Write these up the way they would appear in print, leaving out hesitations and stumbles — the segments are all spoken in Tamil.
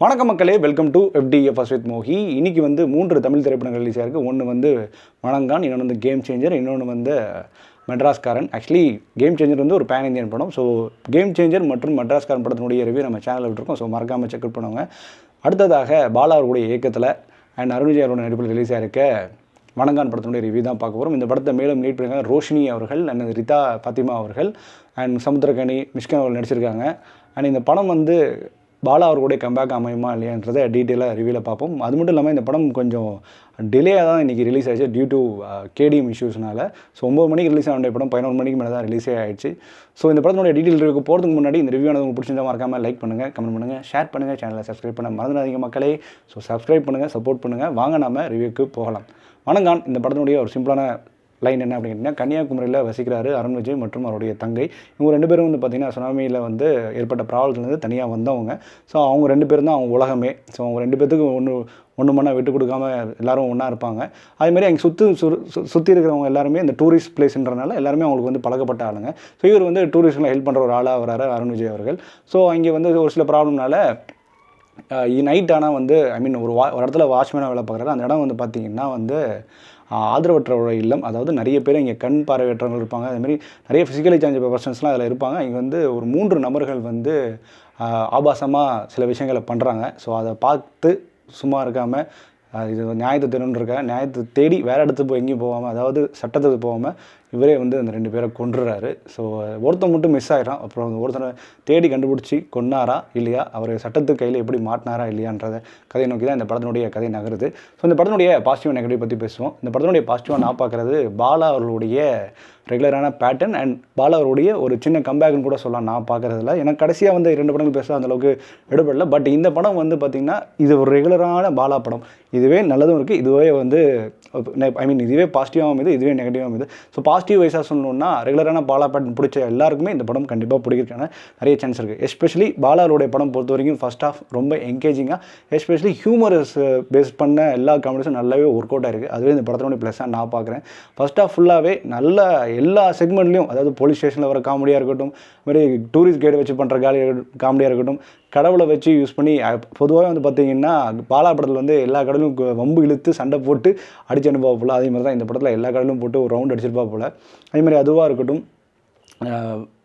வணக்கம் மக்களே, welcome to FDFS with Mohi. இன்றைக்கி வந்து 3 தமிழ் திரைப்படங்கள் ரிலீஸ் ஆயிருக்கு. ஒன்று வந்து மணங்கான், இன்னொன்று வந்து கேம் சேஞ்சர், இன்னொன்று வந்து மெட்ராஸ்காரன். ஆக்சுவலி கேம் சேஞ்சர் வந்து ஒரு பேன் இந்தியன் படம். ஸோ கேம் சேஞ்சர் மற்றும் மெட்ராஸ்காரன் படத்தினுடைய ரிவ்யூ நம்ம சேனலில் விட்டுருக்கோம். ஸோ மறக்காமல் செக் பண்ணுவாங்க. அடுத்ததாக பாலா அவர்களுடைய இயக்கத்தில் அண்ட் அருண் விஜய் அவருடைய நடிப்பில் ரிலீஸ் ஆகிருக்க வணங்கான் படத்தினுடைய ரிவ்யூ தான் பார்க்க போகிறோம். இந்த படத்தை மேலும் லீட் பண்ணியிருக்காங்க ரோஷினி அவர்கள் அண்ட் ரிதா ஃபாத்திமா அவர்கள் அண்ட் சமுத்திரகனி மிஷ்கன் அவர்கள் நடிச்சிருக்காங்க. அண்ட் இந்த படம் வந்து பாலா அவர்களுடைய கம்பேக் அமையுமா இல்லையான்றதை டீட்டெயிலாக ரிவ்யூவில் பார்ப்போம். அது மட்டும் இல்லாமல் இந்த படம் கொஞ்சம் டிலேயாக தான் இன்றைக்கி ரிலீஸ் ஆகிடுச்சு டியூ டு கேடிஎம் இஷ்யூஸ்னால. ஸோ 9 மணிக்கு ரிலீஸ் ஆக வேண்டிய படம் 11 மணிக்கு மேலே தான் ரிலீஸே ஆகிடுச்சு. ஸோ இந்த படத்தினுடைய டீட்டெயில் ரிவ்யூக்கு போகிறதுக்கு முன்னாடி இந்த ரிவ்யூ உங்களுக்கு பிடிச்சிருந்தா மறக்காமல் லைக் பண்ணுங்கள், கமெண்ட் பண்ணுங்கள், ஷேர் பண்ணுங்கள், சேனலை சப்ஸ்கிரைப் பண்ண மறந்துடாதீங்க மக்களே. ஸோ சப்ஸ்கிரைப் பண்ணுங்கள், சப்போர்ட் பண்ணுங்கள். வாங்க நம்ம ரிவ்யூக்கு போகலாம். வணங்கான் இந்த படத்தினுடைய ஒரு சிம்பிளான லைன் என்ன அப்படின்னா, கன்னியாகுமரியில் வசிக்கிறாரு அருண் விஜய் மற்றும் அவருடைய தங்கை. இவங்க 2 பேரும் வந்து பார்த்திங்கன்னா சுனாமியில் வந்து ஏற்பட்ட ப்ராப்ளத்துலேருந்து தனியாக வந்தவங்க. ஸோ அவங்க 2 பேரும் தான் அவங்க உலகமே. ஸோ அவங்க 2 பேர்த்துக்கு ஒன்று மண்ணா விட்டு கொடுக்காம எல்லோரும் ஒன்றா இருப்பாங்க. அதேமாதிரி அங்கே சுற்றி இருக்கிறவங்க எல்லாருமே இந்த டூரிஸ்ட் பிளேஸ்ன்றனால எல்லாருமே அவங்களுக்கு வந்து பழக்கப்பட்ட ஆளுங்க. ஸோ இவர் வந்து டூரிஸ்ட்லாம் ஹெல்ப் பண்ணுற ஒரு ஆளாக வராரு அருண் விஜய் அவர்கள். ஸோ அங்கே வந்து ஒரு சில ப்ராப்ளம்னால நைட் ஆனால் வந்து ஒரு இடத்துல வாட்ச்மேனாக வேலை பார்க்குறாரு. அந்த இடம் வந்து பார்த்திங்கன்னா வந்து ஆதரவற்றோட இல்லம். அதாவது நிறைய பேர் இங்கே கண் பார்வையற்றவர்கள் இருப்பாங்க. அதுமாதிரி நிறைய ஃபிசிக்கலி சேலஞ்ச் பர்சன்ஸ்லாம் அதில் இருப்பாங்க. இங்கே வந்து ஒரு 3 நபர்கள் வந்து ஆபாசமாக சில விஷயங்களை பண்ணுறாங்க. ஸோ அதை பார்த்து சும்மா இருக்காமல் இது நியாயத்தை தேடணுன்றக்க நியாயத்தை தேடி வேறு இடத்துக்கு போய் எங்கேயும் போகாமல், அதாவது சட்டத்துக்கு போகாமல் இவரே வந்து அந்த 2 பேரை கொன்றுறாரு. ஸோ ஒருத்தன் மட்டும் மிஸ் ஆகிடும். அப்புறம் ஒருத்தனை தேடி கண்டுபிடிச்சி கொன்னாரா இல்லையா, அவர் சட்டத்துக்கு கையில் எப்படி மாட்டினாரா இல்லையான்றத கதையை நோக்கி தான் இந்த படத்தினுடைய கதை நகருது. ஸோ இந்த படத்தினுடைய பாசிட்டிவ் நெகட்டிவ் பற்றி பேசுவோம். இந்த படத்தினுடைய பாசிட்டிவாக நான் பார்க்குறது பாலா அவர்களுடைய ரெகுலரான பேட்டர்ன் அண்ட் பாலா அவருடைய ஒரு சின்ன கம்பேக்னு கூட சொல்லலாம் நான் பார்க்குறதில்ல. எனக்கு கடைசியாக வந்து 2 படங்கள் பேச அந்தளவுக்கு எடுபடல. பட் இந்த படம் வந்து பார்த்திங்கன்னா இது ஒரு ரெகுலரான பாலா படம். இதுவே நல்லதும் இருக்குது, இதுவே வந்து இதுவே பாசிட்டிவாகவும் இது, இதுவே நெகட்டிவாகவும் இது. ஸோ பாசிட்டிவ் வைஸாக சொல்லணுன்னா ரெகுலரான பாலா பேட்டர்ன் பிடிச்ச எல்லாருக்குமே இந்த படம் கண்டிப்பாக பிடிக்கிறதுக்கான நிறைய சான்ஸ் இருக்குது. எஸ்பெஷலி பாலாவுடைய படம் பொறுத்த வரைக்கும் ஃபர்ஸ்ட் ஆஃப் ரொம்ப என்கேஜிங்காக, எஸ்பெஷலி ஹியூமரஸ் பேஸ் பண்ண எல்லா காமெடிஸும் நல்லாவே ஒர்க் அவுட் ஆகிருக்கு. அதுவே இந்த படத்தினுடைய ப்ளஸ்ஸாக நான் பார்க்குறேன். ஃபர்ஸ்ட் ஆஃப் ஃபுல்லாகவே நல்ல எல்லா செக்மெண்ட்லேயும், அதாவது போலீஸ் ஸ்டேஷனில் வர காமெடியாக இருக்கட்டும், மாதிரி டூரிஸ்ட் கைடை வச்சு பண்ணுற காமெடியாக இருக்கட்டும், கடவுளை வச்சு யூஸ் பண்ணி பொதுவாக வந்து பார்த்திங்கன்னா பாலா படத்தில் வந்து எல்லா கடலும் வம்பு இழுத்து சண்டை போட்டு அடிச்சு அனுப்பா போல், அதே மாதிரி தான் இந்த படத்தில் எல்லா கடலும் போட்டு ஒரு ரவுண்ட் அடிச்சிருப்பா போல். அதே மாதிரி அதுவாக இருக்கட்டும்,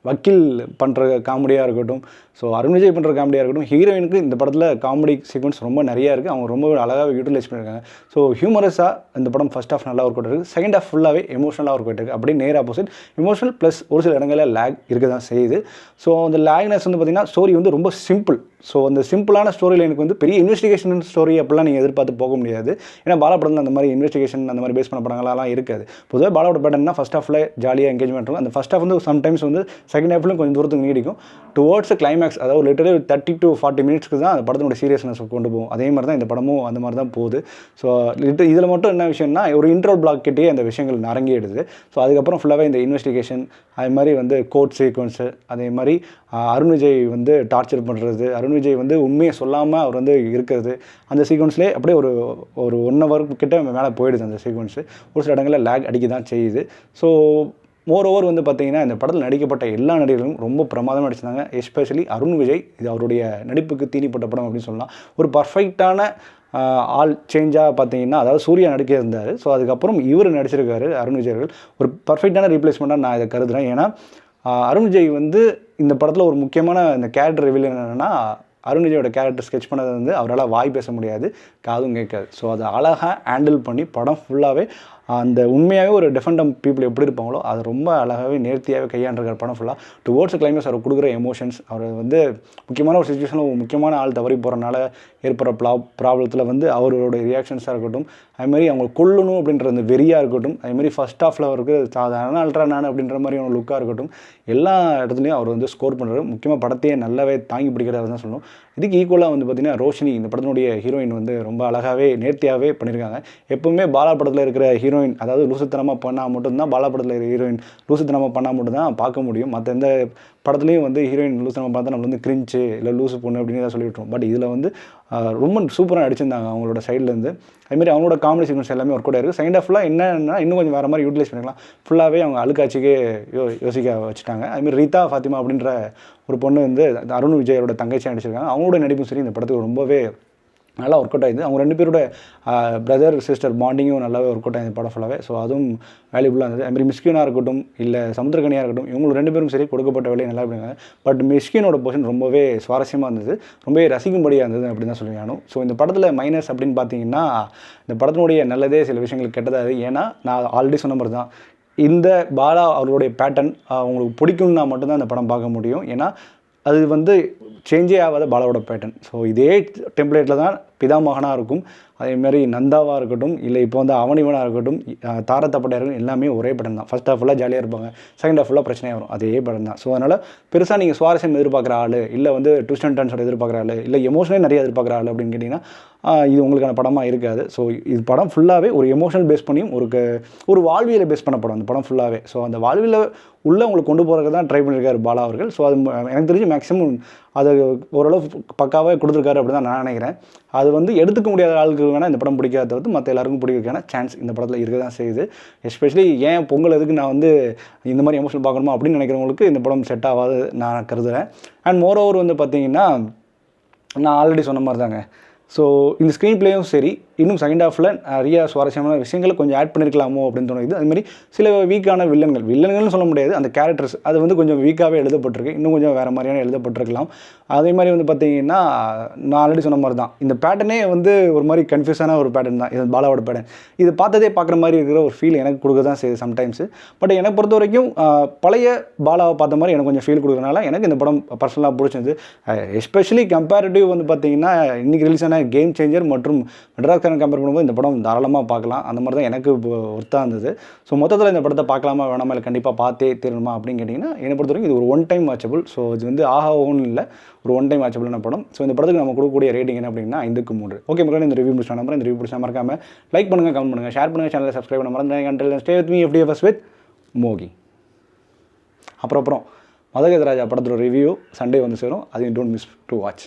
வக்கீல் பண்ணுற காமெடியாக இருக்கட்டும், ஸோ அருண் விஜய் பண்ணுற காமெடியாக இருக்கட்டும், ஹீரோயினுக்கு இந்த படத்தில் காமெடி சீக்வன்ஸ் ரொம்ப நிறையா இருக்குது. அவங்க ரொம்ப அழகாக யூட்டிலைஸ் பண்ணியிருக்காங்க. ஸோ ஹியூமரஸாக இந்த படம் ஃபஸ்ட் ஆஃப் நல்லா ஒர்க் அவுட் இருக்குது. செகண்ட் ஆஃப் ஃபுல்லாகவே எமோஷனலாக ஒர்க் அவுட் இருக்குது. அப்படியே நேர் ஆப்போசிட் எமோஷனல் ப்ளஸ் ஒரு சில இடங்களில் லேக் இருக்க தான் செய்யுது. ஸோ அந்த லேக்னஸ் வந்து பார்த்திங்கன்னா ஸ்டோரி வந்து ரொம்ப சிம்பிள். ஸோ அந்த சிம்பிளான ஸ்டோரியில் எனக்கு வந்து பெரிய இன்வெஸ்டிகேஷன் ஸ்டோரி அப்படிலாம் நீங்கள் எதிர்பார்த்து போக முடியாது. ஏன்னா பாலா படத்தில் அந்த மாதிரி இன்வெஸ்டிகேஷன் அந்த மாதிரி பேஸ் பண்ண படங்கள்லாம் இருக்காது. பொதுவாக பாலாவோட பேட்டர்னா ஃபஸ்ட் ஆஃபில் ஜாலியாக என்கேஜ்மெண்ட் இருக்கும். அந்த ஃபஸ்ட் ஆஃப் வந்து சம்டைம்ஸ் வந்து செகண்ட் ஹாஃப்லையும் கொஞ்சம் தூரத்துக்கு நீடிக்கும். டுவோர்ட்ஸ் கிளைமேக்ஸ், அதாவது லிட்டரலி 30 to 40 மினிட்ஸ்க்கு தான் அந்த படத்தினுடைய சீரியஸ்னஸ் கொண்டு போகும். அதே மாதிரி தான் இந்த படமும் அந்த மாதிரி தான் போகுது. ஸோ இதில் மட்டும் என்ன விஷயம்னா, ஒரு இன்ட்ரோல் பிளாக் கிட்டே அந்த விஷயங்கள் அரங்கேடுது. ஸோ அதுக்கப்புறம் ஃபுல்லாகவே இந்த இன்வெஸ்டிகேஷன், அது மாதிரி வந்து கோர்ட் சீக்வன்ஸு, அதே மாதிரி அருண் விஜய் வந்து டார்ச்சர் பண்ணுறது, அருண் விஜய் வந்து உண்மையை சொல்லாமல் அவர் வந்து இருக்கிறது, அந்த சீக்வன்ஸ்லேயே அப்படியே ஒரு 1 hour கிட்ட மேலே போயிடுது அந்த சீக்வன்ஸு. ஒரு சில இடங்களில் லேக் அடிக்க தான் செய்யுது. ஸோ மோர் ஓவர் வந்து பார்த்திங்கன்னா இந்த படத்தில் நடிக்கப்பட்ட எல்லா நடிகர்களும் ரொம்ப பிரமாதமாக நடிச்சிருந்தாங்க. எஸ்பெஷலி அருண் விஜய், இது அவருடைய நடிப்புக்கு தீனிப்பட்ட படம் அப்படின்னு சொல்லலாம். ஒரு பர்ஃபெக்டான ஆல் சேஞ்சாக பார்த்தீங்கன்னா, அதாவது சூர்யா நடிக்க இருந்தார். ஸோ அதுக்கப்புறம் இவர் நடிச்சிருக்காரு அருண் விஜய் அவர்கள். ஒரு பர்ஃபெக்டான ரீப்ளேஸ்மெண்ட்டாக நான் இதை கருதுகிறேன். ஏன்னா அருண் விஜய் வந்து இந்த படத்தில் ஒரு முக்கியமான இந்த கேரக்டர் ரிவீல் என்னென்னா, அருண் விஜயோட கேரக்டர் ஸ்கெச் பண்ணது வந்து அவரால் வாய் பேச முடியாது, காதும் கேட்காது. ஸோ அதை அழகாக ஹேண்டில் பண்ணி படம் ஃபுல்லாகவே அந்த உண்மையாகவே ஒரு டிஃபெண்டம் பீப்புள் எப்படி இருப்பாங்களோ அதை ரொம்ப அழகாகவே நேர்த்தியாகவே கையாண்டிருக்கிற படம் ஃபுல்லாக. டுவோர்ட்ஸ் கிளைமேக்ஸ் அவர் கொடுக்குற எமோஷன்ஸ், அவர் வந்து முக்கியமான ஒரு சுச்சுவேஷனில் ஒரு முக்கியமான ஆள் தவறி போகிறனால ஏற்படுற ப்ராப்ளத்தில் வந்து அவரோட ரியாக்ஷன்ஸாக இருக்கட்டும், அதுமாதிரி அவங்க கொல்லணும் அப்படின்ற அந்த வெறியாக இருக்கட்டும், அதுமாதிரி ஃபஸ்ட் ஆஃபில் அவருக்கு சாதாரண அல்ட்ரா நான் அப்படின்ற மாதிரியான லுக்காக இருக்கட்டும், எல்லா இடத்துலையும் அவர் வந்து ஸ்கோர் பண்ணுறாரு. முக்கியமாக படத்தையே நல்லாவே தாங்கி பிடிக்கிறாரு தான் சொல்லணும். இதுக்கு ஈக்குவலாக வந்து பார்த்திங்கன்னா ரோஷினி, இந்த படத்தினுடைய ஹீரோயின் வந்து ரொம்ப அழகாகவே நேர்த்தியாகவே பண்ணியிருக்காங்க. எப்போவுமே பாலா படத்தில் இருக்கிற ஹீரோயின் ஹீரோயின் அதாவது லூசுத்தனமாக பண்ணால் மட்டும்தான் பாலா படத்தில் ஹீரோயின் லூசுத்தனமாக பண்ணால் மட்டும்தான் பார்க்க முடியும். மற்ற எந்த படத்துலையும் வந்து ஹீரோயின் லூசுத்தனமாக பார்த்தா நம்ம வந்து கிரிஞ்சு இல்லை லூசு பொண்ணு அப்படின்னு தான் சொல்லிவிட்டோம். பட் இதில் வந்து ரொம்ப சூப்பராக நடிச்சிருந்தாங்க அவங்களோட சைட்லேருந்து. அதுமாதிரி அவங்களோட காமெடி சீக்வன்ஸ் எல்லாமே ஒர்க் அவுட் ஆயிருக்கு. செகண்ட் ஹாஃப்லாம் என்னன்னா இன்னும் கொஞ்சம் வேறு மாதிரி யூட்டிலைஸ் பண்ணிக்கலாம். ஃபுல்லாகவே அவங்க அழுக்காட்சிக்கே யோசிக்க வச்சுட்டாங்க. அதுமாதிரி ரீதா ஃபாத்திமா அப்படின்ற ஒரு பொண்ணு வந்து அருண் விஜயோட தங்கச்சியாக நடிச்சிருக்காங்க. அவங்களோட நடிப்பும் சரி இந்த படத்துக்கு ரொம்பவே நல்லா ஒர்க் அவுட் ஆகிடுது. அவங்க 2 பேரோட பிரதர் சிஸ்டர் பாண்டிங்கும் நல்லாவே ஒர்க் அவுட் ஆகிது படம் ஃபுல்லாகவே. ஸோ அதுவும் வேல்யூபுளாக இருந்தது. அதுமாதிரி மிஸ்கினாக இருக்கட்டும் இல்லை சமுத்திரக்கனியாக இருக்கட்டும் இவங்க 2 பேரும் சரி கொடுக்கப்பட்ட வேலையை நல்லா பண்ணியிருக்காங்க. பட் மிஸ்கினோட போர்ஷன் ரொம்பவே சுவாரஸ்யமாக இருந்தது, ரொம்பவே ரசிக்கும்படியாக இருந்தது அப்படின்னு தான் சொல்லணும். ஸோ இந்த படத்தில் மைனஸ் அப்படின்னு பார்த்தீங்கன்னா இந்த படத்தினுடைய நல்லதே சில விஷயங்கள் கெட்டதாக. ஏன்னா நான் ஆல்ரெடி சொன்ன மாதிரி தான் இந்த பாலா அவர்களுடைய பேட்டர்ன் உங்களுக்கு பிடிக்கும்னா மட்டும்தான் இந்த படம் பார்க்க முடியும். ஏன்னா அது வந்து சேஞ்சே ஆகாத பாலாவோட பேட்டர்ன். ஸோ இதே டெம்ப்ளேட்டில் தான் பிதாமகனாக இருக்கும், அதேமாதிரி நந்தாவாக இருக்கட்டும் இல்லை இப்போ வந்து அவனிவனாக இருக்கட்டும் தாரத்தப்பட்டாக இருக்கட்டும் எல்லாமே ஒரே படம் தான். ஃபஸ்ட் ஹாஃப் ஃபுல்லாக ஜாலியாக இருப்பாங்க, செகண்ட் ஹாஃப் ஃபுல்லாக பிரச்சனையாக வரும், அதே படம் தான். ஸோ அதனால் பெருசாக நீங்கள் சுவாரஸ்யம் எதிர்பார்க்குற ஆள் இல்லை வந்து ட்விஸ்ட் அண்ட் டர்ன்ஸோட எதிர்பார்க்குற ஆள் இல்லை எமோஷனே நிறைய எதிர்பார்க்குற ஆள் அப்படின்னு கேட்டிங்கன்னா இது உங்களுக்கான படமாக இருக்காது. ஸோ இது படம் ஃபுல்லாகவே ஒரு எமோஷனல் பேஸ் பண்ணியும் ஒரு வாழ்வியலை பேஸ் பண்ண படம் அந்த படம் ஃபுல்லாகவே. ஸோ அந்த வாழ்வியலை உள்ளே உங்களுக்கு கொண்டு போகிறதுக்கு தான் ட்ரை பண்ணியிருக்காரு பாலா அவர்கள். ஸோ அது எனக்கு தெரிஞ்சு மேக்ஸிமம் அது ஓரளவு பக்காவே கொடுத்துருக்காரு அப்படி தான் நான் நினைக்கிறேன். அது வந்து எடுத்துக்க முடியாத ஆளுக்கு வேணால் இந்த படம் பிடிக்காத தவிர்த்து மற்ற எல்லாருக்கும் பிடிக்கிறதுக்கான சான்ஸ் இந்த படத்தில் இருக்க தான் செய்யுது. எஸ்பெஷலி ஏன் பொங்கல் எதுக்கு நான் வந்து இந்த மாதிரி எமோஷனல் பார்க்கணுமா அப்படின்னு நினைக்கிறவங்களுக்கு இந்த படம் செட் ஆகாது நான் கருதுகிறேன். அண்ட் மோர் ஓவர் வந்து பார்த்திங்கன்னா நான் ஆல்ரெடி சொன்ன மாதிரி தாங்க. ஸோ இந்த ஸ்க்ரீன் பிளேயும் சரி இன்னும் செகண்ட் ஹாஃபில் நிறைய சுவாரஸ்யமான விஷயங்களை கொஞ்சம் ஆட் பண்ணியிருக்கலாமோ அப்படின்னு தோணுது. அதுமாதிரி சில வீக்கான வில்லன்கள்னு சொல்ல முடியாது, அந்த கேரக்டர்ஸ் அது வந்து கொஞ்சம் வீக்காகவே எழுதப்பட்டிருக்கு, இன்னும் கொஞ்சம் வேறு மாதிரியான எழுதப்பட்டிருக்கலாம். அதே மாதிரி வந்து பார்த்திங்கன்னா நான் ஆல்ரெடி சொன்ன மாதிரி தான் இந்த பேட்டர்னே வந்து ஒரு மாதிரி கன்ஃபியூஸான ஒரு பேட்டர்ன் தான் இது பாலாவோட பேட்டர்ன். இது பார்த்ததே பார்க்குற மாதிரி இருக்கிற ஒரு ஃபீல் எனக்கு கொடுக்க தான் செய்யுது சம்டைம்ஸு. பட் எனக்கு பொறுத்த வரைக்கும் பழைய பாலாவை பார்த்த மாதிரி எனக்கு கொஞ்சம் ஃபீல் கொடுக்குறதுனால எனக்கு இந்த படம் பர்சனலாக பிடிச்சிது. எஸ்பெஷலி கம்பேரிட்டிவ் வந்து பார்த்திங்கன்னா இன்றைக்கி ரிலீஸ் ஆன கேம் சேஞ்சர் மற்றும் மெட்ராஸ் கம்பேர் பண்ணும்போது இந்த படம் தாராளமாக பார்க்கலாம். அந்த மாதிரி தான் எனக்கு ஒர்த்தாக இருந்தது. ஸோ மொத்தத்தில் இந்த படத்தை பார்க்கலாமா வேணாமா இல்லை கண்டிப்பாக பார்த்தே தீரணுமா அப்படின்னு கேட்டிங்கன்னா என்னை பொறுத்த வரைக்கும் இது ஒரு ஒன் டைம் வாட்சபிள். ஸோ இது வந்து ஒன்றும் இல்லை, ஒரு ஒன் டைம் வாட்சபிளான படம். ஸோ இந்த படத்துக்கு நம்ம கொடுக்கக்கூடிய ரேட்டிங் என்ன அப்படின்னா 5/3. ஓகே மக்களே, இந்த ரிவ்யூ முடிச்சா நம்பர் இந்த ரிவ்யூ பிடிச்சா மறக்காமல் லைக் பண்ணுங்கள், கமெண்ட் பண்ணுங்கள், ஷேர் பண்ணுங்கள், சேனலை சப்ஸ்கிரைப் பண்ண மறந்துடுங்க. Stay with me FDFS with Mogi. அப்புறம் மதகஜராஜா படத்தோட ரிவ்யூ சண்டே வந்து சேரும், அதையும் டோன்ட் மிஸ் டு வாட்ச்.